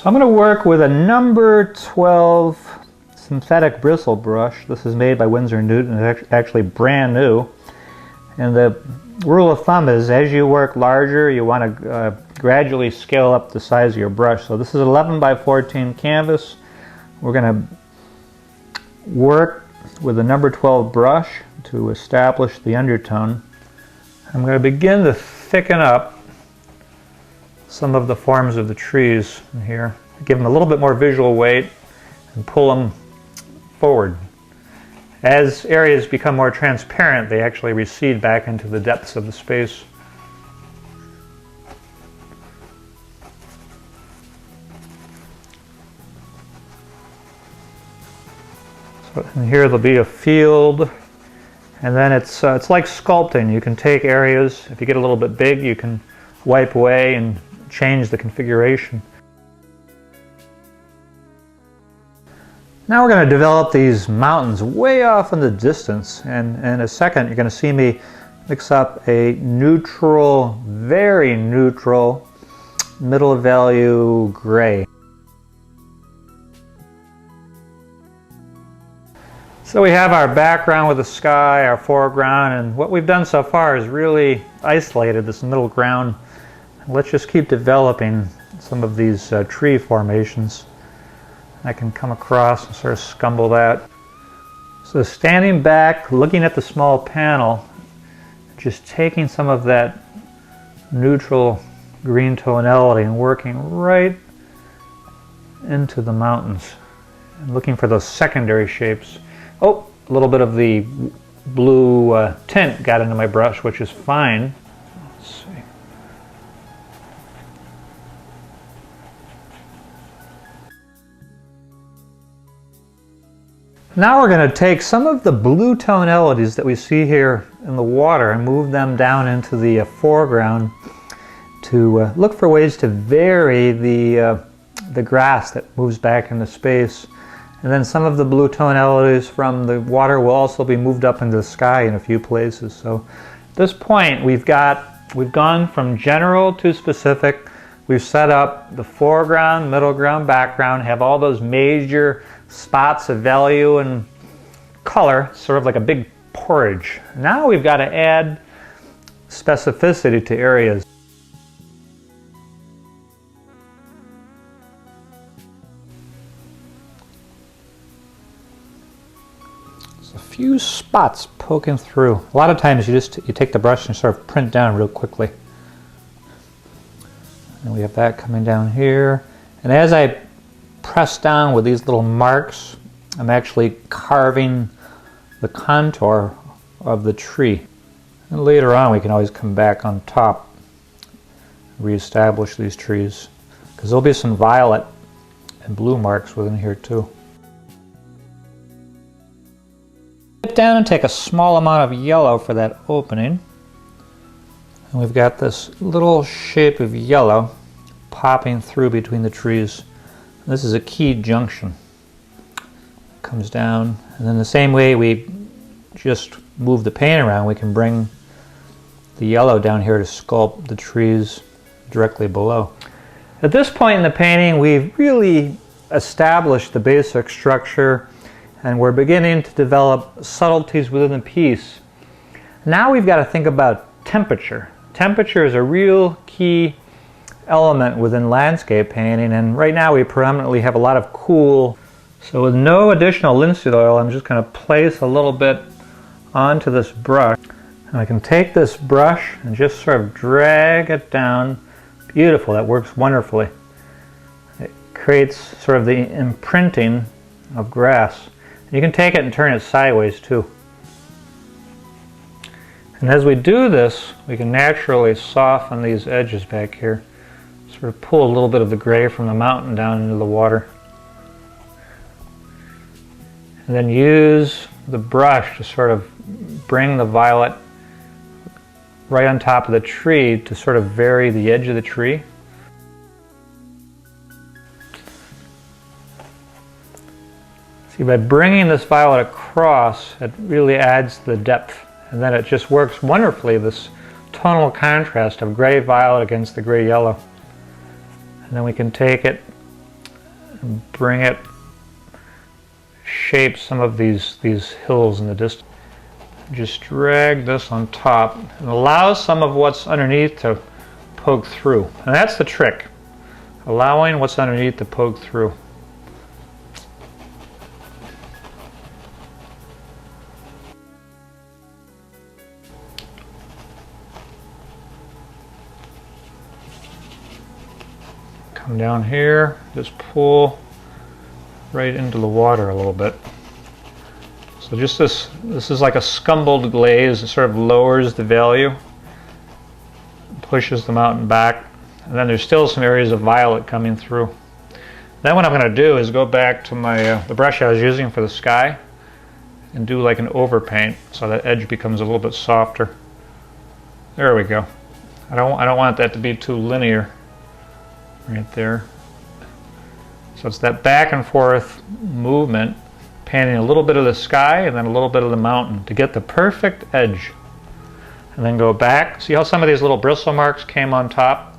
So I'm going to work with a number 12 synthetic bristle brush. This is made by Winsor & Newton. It's actually brand new. And the rule of thumb is as you work larger, you want to gradually scale up the size of your brush. So this is 11 by 14 canvas. We're going to work with the number 12 brush to establish the undertone. I'm going to begin to thicken up some of the forms of the trees in here. Give them a little bit more visual weight and pull them forward. As areas become more transparent, they actually recede back into the depths of the space. So in here there'll be a field, and then it's like sculpting. You can take areas, if you get a little bit big, you can wipe away and change the configuration. Now we're going to develop these mountains way off in the distance, and in a second you're going to see me mix up a neutral, very neutral, middle value gray. So we have our background with the sky, our foreground, and what we've done so far is really isolated this middle ground. Let's just keep developing some of these tree formations. I can come across and sort of scumble that. So standing back, looking at the small panel, just taking some of that neutral green tonality and working right into the mountains, and looking for those secondary shapes. Oh, a little bit of the blue tint got into my brush, which is fine. Let's see. Now we're going to take some of the blue tonalities that we see here in the water and move them down into the foreground to look for ways to vary the grass that moves back into space. And then some of the blue tonalities from the water will also be moved up into the sky in a few places. So at this point we've gone from general to specific. We've set up the foreground, middle ground, background, have all those major spots of value and color, sort of like a big porridge. Now we've got to add specificity to areas. There's a few spots poking through. A lot of times you take the brush and sort of print down real quickly. And we have that coming down here. And as I press down with these little marks, I'm actually carving the contour of the tree. And later on we can always come back on top, reestablish these trees, because there'll be some violet and blue marks within here too. Get down and take a small amount of yellow for that opening. And we've got this little shape of yellow popping through between the trees. This is a key junction. Comes down, and then the same way we just move the paint around, we can bring the yellow down here to sculpt the trees directly below. At this point in the painting, we've really established the basic structure, and we're beginning to develop subtleties within the piece. Now we've got to think about temperature. Temperature is a real key element within landscape painting, and right now we predominantly have a lot of cool. So with no additional linseed oil, I'm just going to place a little bit onto this brush. And I can take this brush and just sort of drag it down. Beautiful, that works wonderfully. It creates sort of the imprinting of grass. You can take it and turn it sideways too. And as we do this, we can naturally soften these edges back here. Sort of pull a little bit of the gray from the mountain down into the water. And then use the brush to sort of bring the violet right on top of the tree to sort of vary the edge of the tree. See, by bringing this violet across, it really adds the depth, and then it just works wonderfully, this tonal contrast of gray violet against the gray yellow. And then we can take it and bring it, shape some of these hills in the distance. Just drag this on top and allow some of what's underneath to poke through. And that's the trick, allowing what's underneath to poke through. Come down here, just pull right into the water a little bit. So just this is like a scumbled glaze. It sort of lowers the value, pushes the mountain back, and then there's still some areas of violet coming through. Then what I'm going to do is go back to my the brush I was using for the sky and do like an overpaint so that edge becomes a little bit softer. There we go. I don't want that to be too linear right there. So it's that back and forth movement, painting a little bit of the sky and then a little bit of the mountain to get the perfect edge. And then go back. See how some of these little bristle marks came on top?